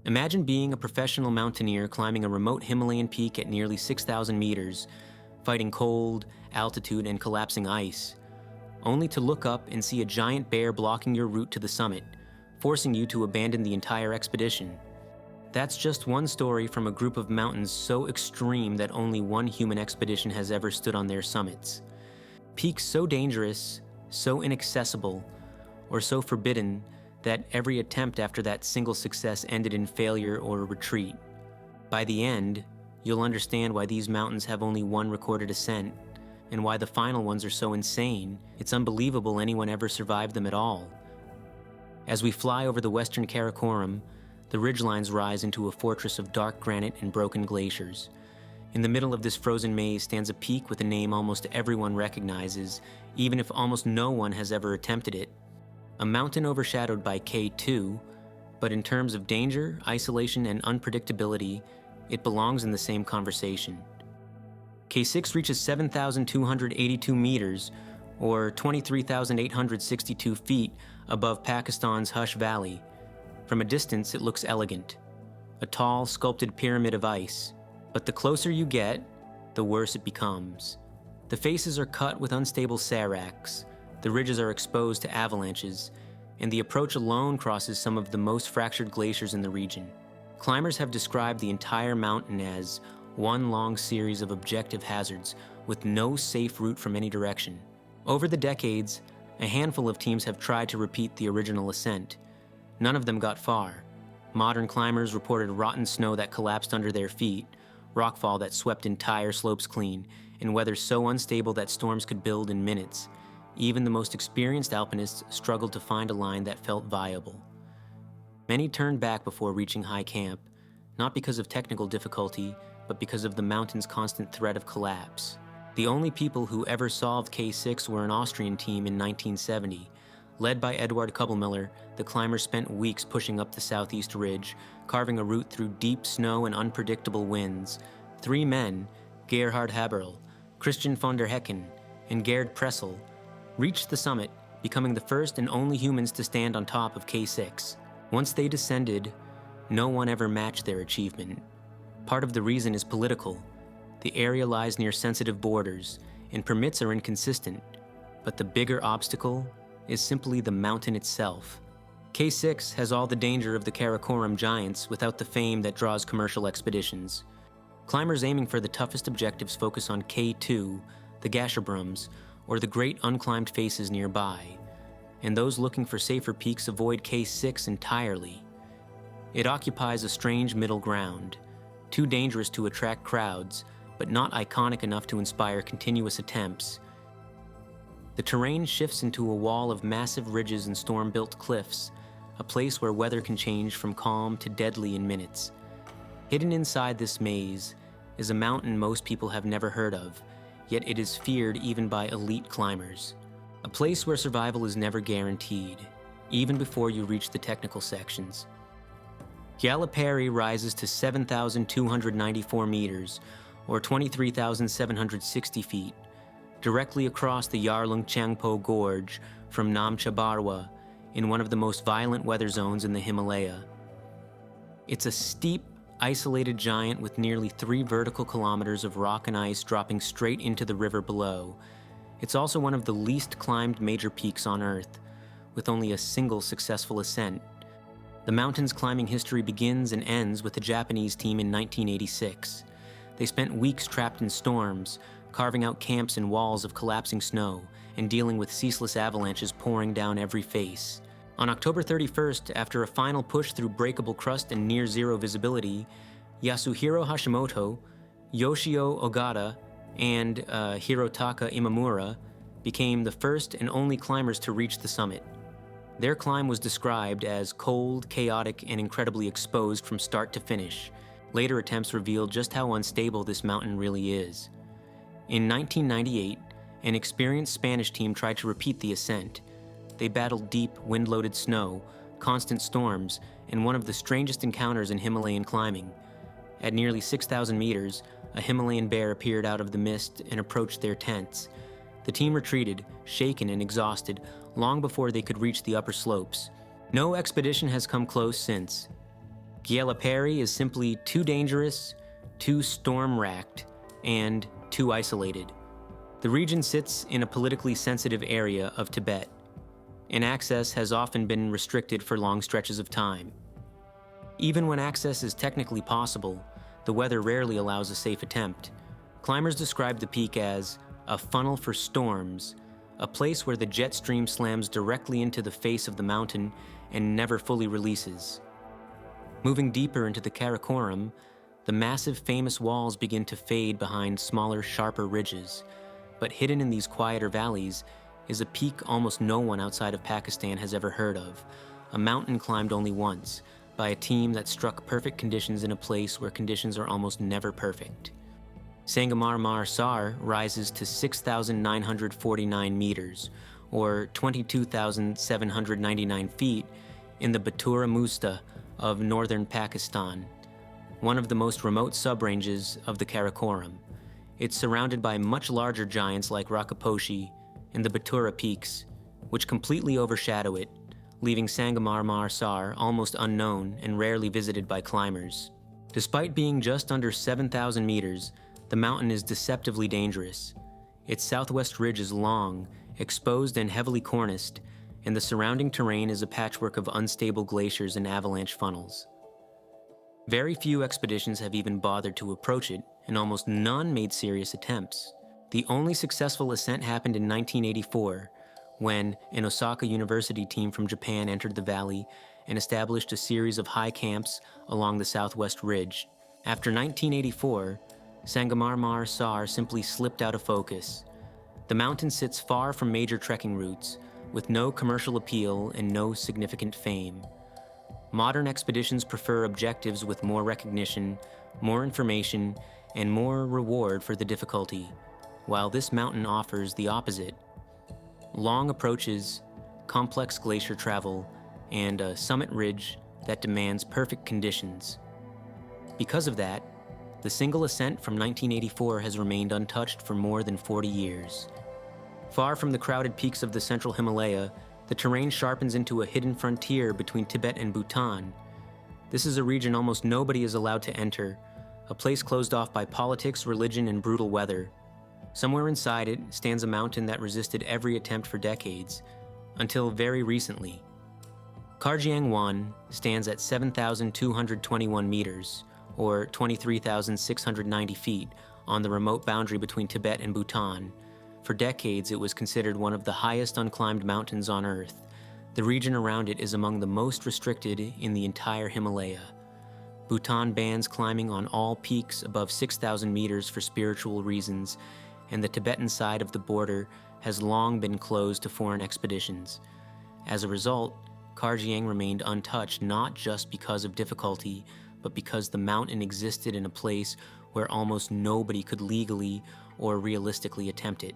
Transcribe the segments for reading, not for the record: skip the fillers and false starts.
Imagine being a professional mountaineer climbing a remote Himalayan peak at nearly 6,000 meters, fighting cold, altitude, and collapsing ice, only to look up and see a giant bear blocking your route to the summit, forcing you to abandon the entire expedition. That's just one story from a group of mountains so extreme that only one human expedition has ever stood on their summits. Peaks so dangerous, so inaccessible, or so forbidden that every attempt after that single success ended in failure or retreat. By the end, you'll understand why these mountains have only one recorded ascent, and why the final ones are so insane, it's unbelievable anyone ever survived them at all. As we fly over the western Karakoram, the ridgelines rise into a fortress of dark granite and broken glaciers. In the middle of this frozen maze stands a peak with a name almost everyone recognizes, even if almost no one has ever attempted it. A mountain overshadowed by K2, but in terms of danger, isolation, and unpredictability, it belongs in the same conversation. K6 reaches 7,282 meters, or 23,862 feet above Pakistan's Hush Valley. From a distance, it looks elegant, a tall, sculpted pyramid of ice. But the closer you get, the worse it becomes. The faces are cut with unstable seracs, the ridges are exposed to avalanches, and the approach alone crosses some of the most fractured glaciers in the region. Climbers have described the entire mountain as one long series of objective hazards with no safe route from any direction. Over the decades, a handful of teams have tried to repeat the original ascent. None of them got far. Modern climbers reported rotten snow that collapsed under their feet, rockfall that swept entire slopes clean, and weather so unstable that storms could build in minutes. Even the most experienced alpinists struggled to find a line that felt viable. Many turned back before reaching high camp, not because of technical difficulty, but because of the mountain's constant threat of collapse. The only people who ever solved K6 were an Austrian team in 1970. Led by Eduard Kubbelmiller, the climbers spent weeks pushing up the southeast ridge, carving a route through deep snow and unpredictable winds. 3 men, Gerhard Haberl, Christian von der Hecken, and Gerd Pressel, reached the summit, becoming the first and only humans to stand on top of K6. Once they descended, no one ever matched their achievement. Part of the reason is political. The area lies near sensitive borders, and permits are inconsistent. But the bigger obstacle is simply the mountain itself. K6 has all the danger of the Karakoram giants without the fame that draws commercial expeditions. Climbers aiming for the toughest objectives focus on K2, the Gasherbrums, or the great unclimbed faces nearby, and those looking for safer peaks avoid K6 entirely. It occupies a strange middle ground, too dangerous to attract crowds, but not iconic enough to inspire continuous attempts. The terrain shifts into a wall of massive ridges and storm-built cliffs, a place where weather can change from calm to deadly in minutes. Hidden inside this maze is a mountain most people have never heard of, yet it is feared even by elite climbers. A place where survival is never guaranteed, even before you reach the technical sections. Gyala Peri rises to 7,294 meters, or 23,760 feet, directly across the Yarlung Changpo Gorge from Namcha Barwa, in one of the most violent weather zones in the Himalaya. It's a steep, isolated giant with nearly 3 vertical kilometers of rock and ice dropping straight into the river below. It's also one of the least climbed major peaks on Earth, with only a single successful ascent. The mountain's climbing history begins and ends with the Japanese team in 1986. They spent weeks trapped in storms, carving out camps in walls of collapsing snow, and dealing with ceaseless avalanches pouring down every face. On October 31st, after a final push through breakable crust and near-zero visibility, Yasuhiro Hashimoto, Yoshio Ogata, and Hirotaka Imamura became the first and only climbers to reach the summit. Their climb was described as cold, chaotic, and incredibly exposed from start to finish. Later attempts revealed just how unstable this mountain really is. In 1998, an experienced Spanish team tried to repeat the ascent. They battled deep, wind-loaded snow, constant storms, and one of the strangest encounters in Himalayan climbing. At nearly 6,000 meters, a Himalayan bear appeared out of the mist and approached their tents. The team retreated, shaken and exhausted, long before they could reach the upper slopes. No expedition has come close since. Gyala Peri is simply too dangerous, too storm-racked, and too isolated. The region sits in a politically sensitive area of Tibet, and access has often been restricted for long stretches of time. Even when access is technically possible, the weather rarely allows a safe attempt. Climbers describe the peak as a funnel for storms, a place where the jet stream slams directly into the face of the mountain and never fully releases. Moving deeper into the Karakoram, the massive famous walls begin to fade behind smaller, sharper ridges, but hidden in these quieter valleys is a peak almost no one outside of Pakistan has ever heard of, a mountain climbed only once, by a team that struck perfect conditions in a place where conditions are almost never perfect. Sangamar Marsar rises to 6,949 meters, or 22,799 feet, in the Batura Musta of northern Pakistan, one of the most remote subranges of the Karakoram. It's surrounded by much larger giants like Rakaposhi and the Batura Peaks, which completely overshadow it, leaving Sangemarmar Sar almost unknown and rarely visited by climbers. Despite being just under 7,000 meters, the mountain is deceptively dangerous. Its southwest ridge is long, exposed and heavily corniced, and the surrounding terrain is a patchwork of unstable glaciers and avalanche funnels. Very few expeditions have even bothered to approach it, and almost none made serious attempts. The only successful ascent happened in 1984, when an Osaka University team from Japan entered the valley and established a series of high camps along the southwest ridge. After 1984, Sangamar Sar simply slipped out of focus. The mountain sits far from major trekking routes, with no commercial appeal and no significant fame. Modern expeditions prefer objectives with more recognition, more information, and more reward for the difficulty, while this mountain offers the opposite: long approaches, complex glacier travel, and a summit ridge that demands perfect conditions. Because of that, the single ascent from 1984 has remained untouched for more than 40 years. Far from the crowded peaks of the central Himalaya, the terrain sharpens into a hidden frontier between Tibet and Bhutan. This is a region almost nobody is allowed to enter, a place closed off by politics, religion, and brutal weather. Somewhere inside it stands a mountain that resisted every attempt for decades, until very recently. Karjiang I stands at 7,221 meters, or 23,690 feet, on the remote boundary between Tibet and Bhutan. For decades, it was considered one of the highest unclimbed mountains on Earth. The region around it is among the most restricted in the entire Himalaya. Bhutan bans climbing on all peaks above 6,000 meters for spiritual reasons, and the Tibetan side of the border has long been closed to foreign expeditions. As a result, Karjiang remained untouched not just because of difficulty, but because the mountain existed in a place where almost nobody could legally or realistically attempt it.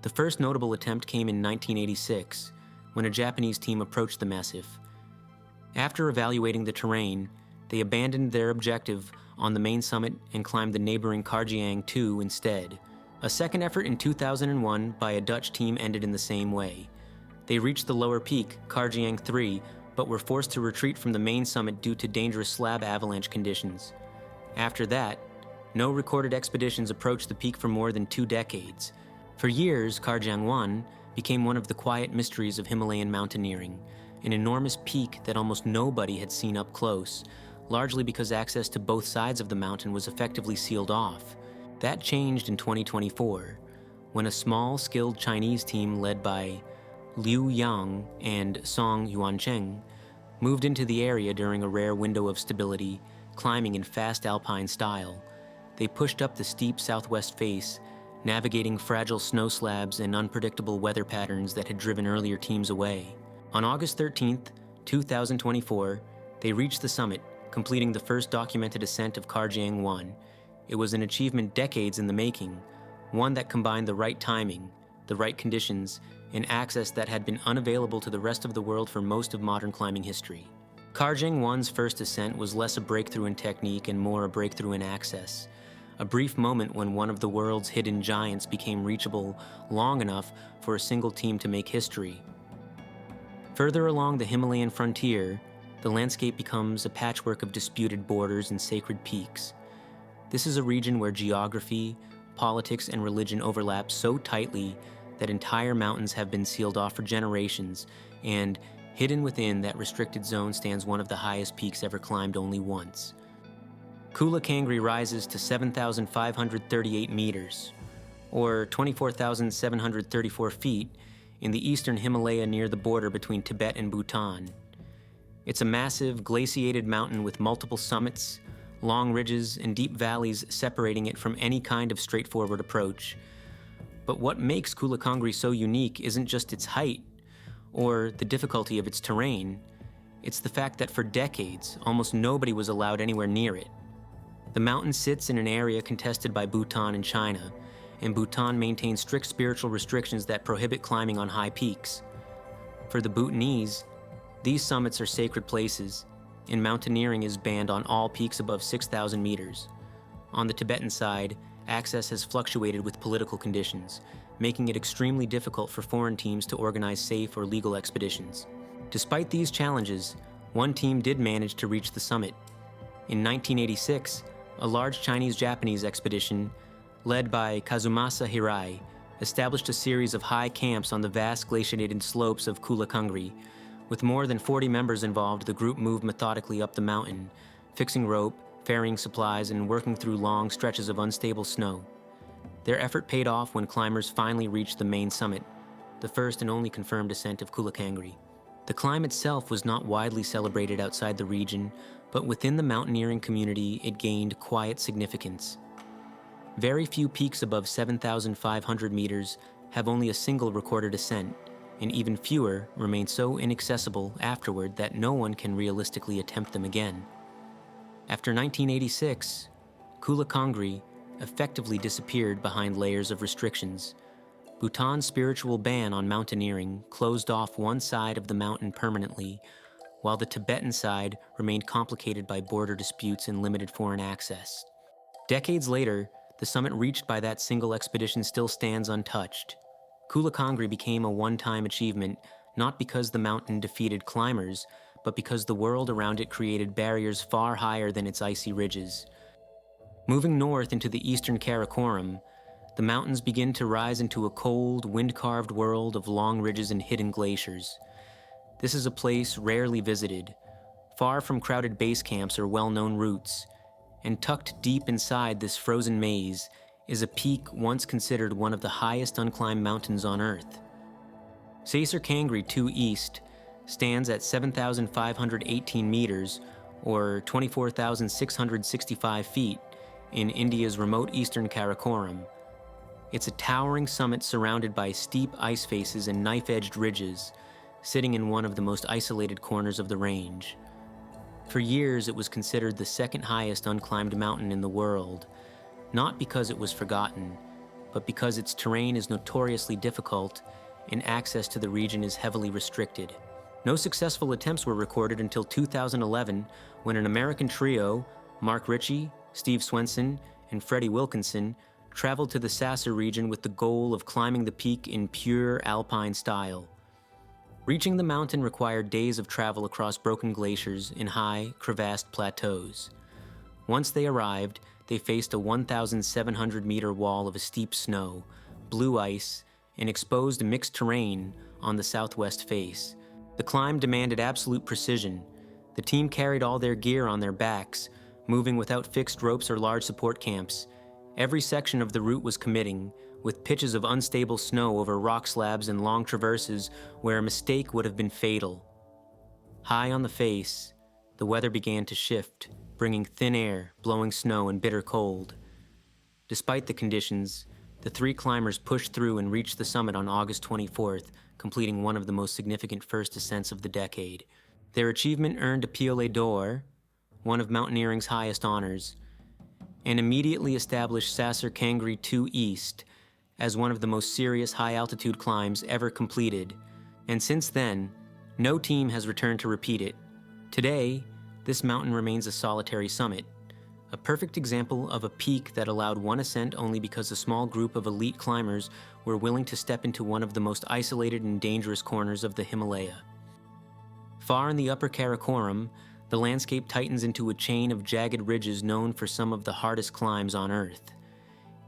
The first notable attempt came in 1986, when a Japanese team approached the massif. After evaluating the terrain, they abandoned their objective on the main summit and climbed the neighboring Karjiang II instead. A second effort in 2001 by a Dutch team ended in the same way. They reached the lower peak, Karjiang III, but were forced to retreat from the main summit due to dangerous slab avalanche conditions. After that, no recorded expeditions approached the peak for more than 2 decades. For years, Karjiang I became one of the quiet mysteries of Himalayan mountaineering, an enormous peak that almost nobody had seen up close, largely because access to both sides of the mountain was effectively sealed off. That changed in 2024, when a small, skilled Chinese team led by Liu Yang and Song Yuancheng moved into the area during a rare window of stability, climbing in fast alpine style. They pushed up the steep southwest face, navigating fragile snow slabs and unpredictable weather patterns that had driven earlier teams away. On August 13th, 2024, they reached the summit, completing the first documented ascent of Karjiang I. It was an achievement decades in the making, one that combined the right timing, the right conditions, and access that had been unavailable to the rest of the world for most of modern climbing history. Karjiang I's first ascent was less a breakthrough in technique and more a breakthrough in access. A brief moment when one of the world's hidden giants became reachable long enough for a single team to make history. Further along the Himalayan frontier, the landscape becomes a patchwork of disputed borders and sacred peaks. This is a region where geography, politics, and religion overlap so tightly that entire mountains have been sealed off for generations, and hidden within that restricted zone stands one of the highest peaks ever climbed only once. Kula Kangri rises to 7,538 meters, or 24,734 feet, in the eastern Himalaya near the border between Tibet and Bhutan. It's a massive, glaciated mountain with multiple summits, long ridges, and deep valleys separating it from any kind of straightforward approach. But what makes Kula Kangri so unique isn't just its height, or the difficulty of its terrain. It's the fact that for decades, almost nobody was allowed anywhere near it. The mountain sits in an area contested by Bhutan and China, and Bhutan maintains strict spiritual restrictions that prohibit climbing on high peaks. For the Bhutanese, these summits are sacred places, and mountaineering is banned on all peaks above 6,000 meters. On the Tibetan side, access has fluctuated with political conditions, making it extremely difficult for foreign teams to organize safe or legal expeditions. Despite these challenges, one team did manage to reach the summit. In 1986, a large Chinese-Japanese expedition, led by Kazumasa Hirai, established a series of high camps on the vast glaciated slopes of Kula Kangri. With more than 40 members involved, the group moved methodically up the mountain, fixing rope, ferrying supplies, and working through long stretches of unstable snow. Their effort paid off when climbers finally reached the main summit, the first and only confirmed ascent of Kula Kangri. The climb itself was not widely celebrated outside the region, but within the mountaineering community, it gained quiet significance. Very few peaks above 7,500 meters have only a single recorded ascent, and even fewer remain so inaccessible afterward that no one can realistically attempt them again. After 1986, Kula Kangri effectively disappeared behind layers of restrictions. Bhutan's spiritual ban on mountaineering closed off one side of the mountain permanently, while the Tibetan side remained complicated by border disputes and limited foreign access. Decades later, the summit reached by that single expedition still stands untouched. Kula Kangri became a one-time achievement, not because the mountain defeated climbers, but because the world around it created barriers far higher than its icy ridges. Moving north into the eastern Karakoram, the mountains begin to rise into a cold, wind-carved world of long ridges and hidden glaciers. This is a place rarely visited, far from crowded base camps or well-known routes, and tucked deep inside this frozen maze is a peak once considered one of the highest unclimbed mountains on Earth. Saser Kangri II East stands at 7,518 meters, or 24,665 feet, in India's remote eastern Karakoram. It's a towering summit surrounded by steep ice faces and knife-edged ridges, sitting in one of the most isolated corners of the range. For years, it was considered the second highest unclimbed mountain in the world, not because it was forgotten, but because its terrain is notoriously difficult and access to the region is heavily restricted. No successful attempts were recorded until 2011, when an American trio, Mark Ritchie, Steve Swenson, and Freddie Wilkinson, traveled to the Saser region with the goal of climbing the peak in pure alpine style. Reaching the mountain required days of travel across broken glaciers in high, crevassed plateaus. Once they arrived, they faced a 1,700-meter wall of steep snow, blue ice, and exposed mixed terrain on the southwest face. The climb demanded absolute precision. The team carried all their gear on their backs, moving without fixed ropes or large support camps. Every section of the route was committing, with pitches of unstable snow over rock slabs and long traverses where a mistake would have been fatal. High on the face, the weather began to shift, bringing thin air, blowing snow, and bitter cold. Despite the conditions, the three climbers pushed through and reached the summit on August 24th, completing one of the most significant first ascents of the decade. Their achievement earned a Piolet d'Or, one of mountaineering's highest honors, and immediately established Saser Kangri II East as one of the most serious high-altitude climbs ever completed, and since then, no team has returned to repeat it. Today, this mountain remains a solitary summit, a perfect example of a peak that allowed one ascent only because a small group of elite climbers were willing to step into one of the most isolated and dangerous corners of the Himalaya. Far in the upper Karakoram, the landscape tightens into a chain of jagged ridges known for some of the hardest climbs on Earth.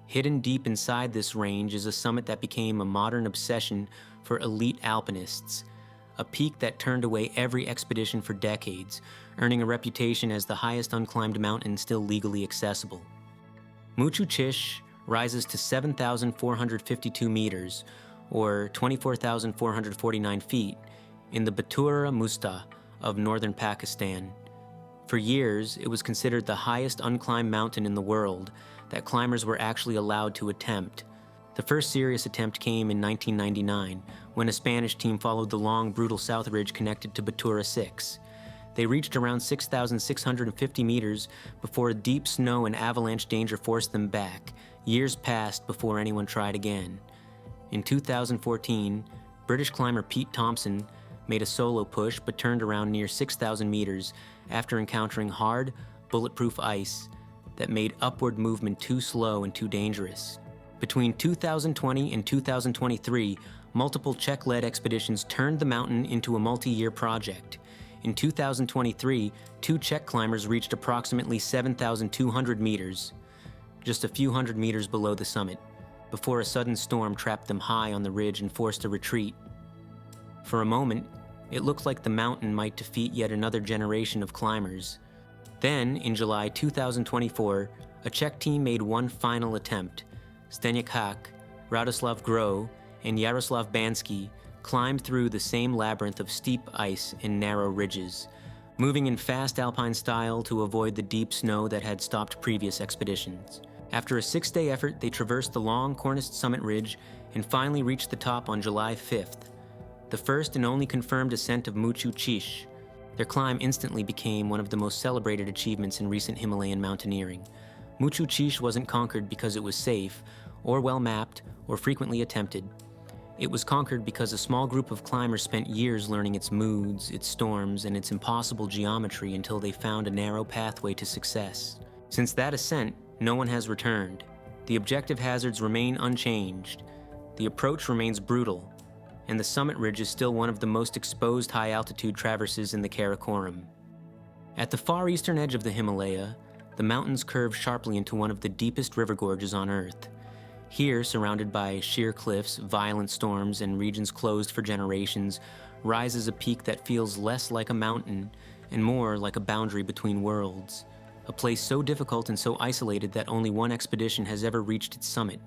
Hidden deep inside this range is a summit that became a modern obsession for elite alpinists, a peak that turned away every expedition for decades, earning a reputation as the highest unclimbed mountain still legally accessible. Muchu Chish rises to 7,452 meters, or 24,449 feet, in the Batura Musta of northern Pakistan. For years, it was considered the highest unclimbed mountain in the world that climbers were actually allowed to attempt. The first serious attempt came in 1999, when a Spanish team followed the long, brutal south ridge connected to Batura 6. They reached around 6,650 meters before deep snow and avalanche danger forced them back. Years passed before anyone tried again. In 2014, British climber Pete Thompson made a solo push but turned around near 6,000 meters after encountering hard, bulletproof ice that made upward movement too slow and too dangerous. Between 2020 and 2023, multiple Czech-led expeditions turned the mountain into a multi-year project. In 2023, 2 Czech climbers reached approximately 7,200 meters, just a few hundred meters below the summit, before a sudden storm trapped them high on the ridge and forced a retreat. For a moment, it looked like the mountain might defeat yet another generation of climbers. Then, in July 2024, a Czech team made one final attempt. Zdeněk Hák, Radoslav Groh, and Jaroslav Bansky climbed through the same labyrinth of steep ice and narrow ridges, moving in fast alpine style to avoid the deep snow that had stopped previous expeditions. After a 6-day effort, they traversed the long Cornist summit ridge and finally reached the top on July 5th, the first and only confirmed ascent of Muchu Chish. Their climb instantly became one of the most celebrated achievements in recent Himalayan mountaineering. Muchu Chish wasn't conquered because it was safe, or well-mapped, or frequently attempted. It was conquered because a small group of climbers spent years learning its moods, its storms, and its impossible geometry until they found a narrow pathway to success. Since that ascent, no one has returned. The objective hazards remain unchanged. The approach remains brutal, and the summit ridge is still one of the most exposed high-altitude traverses in the Karakoram. At the far eastern edge of the Himalaya, the mountains curve sharply into one of the deepest river gorges on Earth. Here, surrounded by sheer cliffs, violent storms, and regions closed for generations, rises a peak that feels less like a mountain and more like a boundary between worlds. A place so difficult and so isolated that only one expedition has ever reached its summit.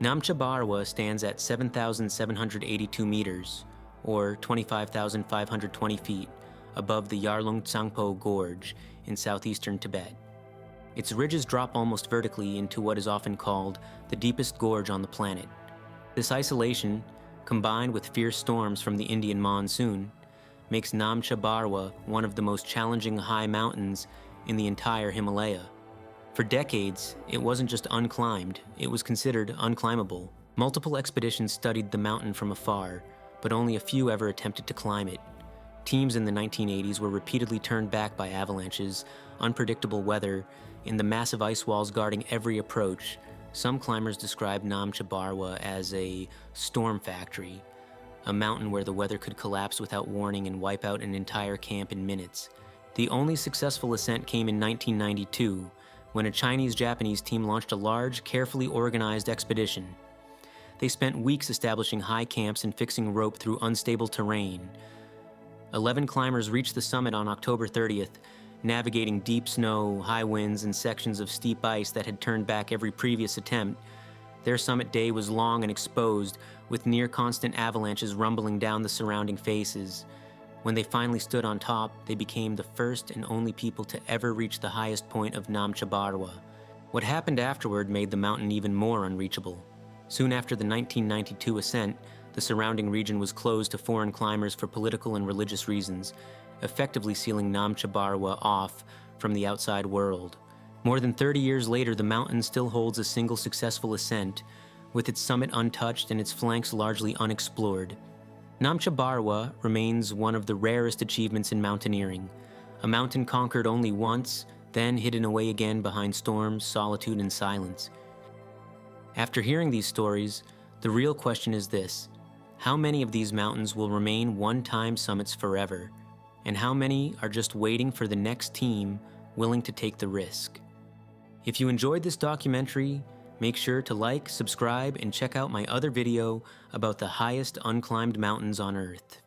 Namcha Barwa stands at 7,782 meters, or 25,520 feet, above the Yarlung Tsangpo Gorge in southeastern Tibet. Its ridges drop almost vertically into what is often called the deepest gorge on the planet. This isolation, combined with fierce storms from the Indian monsoon, makes Namcha Barwa one of the most challenging high mountains in the entire Himalaya. For decades, it wasn't just unclimbed, it was considered unclimbable. Multiple expeditions studied the mountain from afar, but only a few ever attempted to climb it. Teams in the 1980s were repeatedly turned back by avalanches, unpredictable weather, and the massive ice walls guarding every approach. Some climbers described Namcha Barwa as a storm factory, a mountain where the weather could collapse without warning and wipe out an entire camp in minutes. The only successful ascent came in 1992, when a Chinese-Japanese team launched a large, carefully organized expedition. They spent weeks establishing high camps and fixing rope through unstable terrain. 11 climbers reached the summit on October 30th, navigating deep snow, high winds, and sections of steep ice that had turned back every previous attempt. Their summit day was long and exposed, with near-constant avalanches rumbling down the surrounding faces. When they finally stood on top, they became the first and only people to ever reach the highest point of Namcha Barwa. What happened afterward made the mountain even more unreachable. Soon after the 1992 ascent, the surrounding region was closed to foreign climbers for political and religious reasons, effectively sealing Namcha Barwa off from the outside world. More than 30 years later, the mountain still holds a single successful ascent, with its summit untouched and its flanks largely unexplored. Namcha Barwa remains one of the rarest achievements in mountaineering, a mountain conquered only once, then hidden away again behind storms, solitude, and silence. After hearing these stories, the real question is this: how many of these mountains will remain one-time summits forever? and how many are just waiting for the next team willing to take the risk. If you enjoyed this documentary, make sure to like, subscribe, and check out my other video about the highest unclimbed mountains on Earth.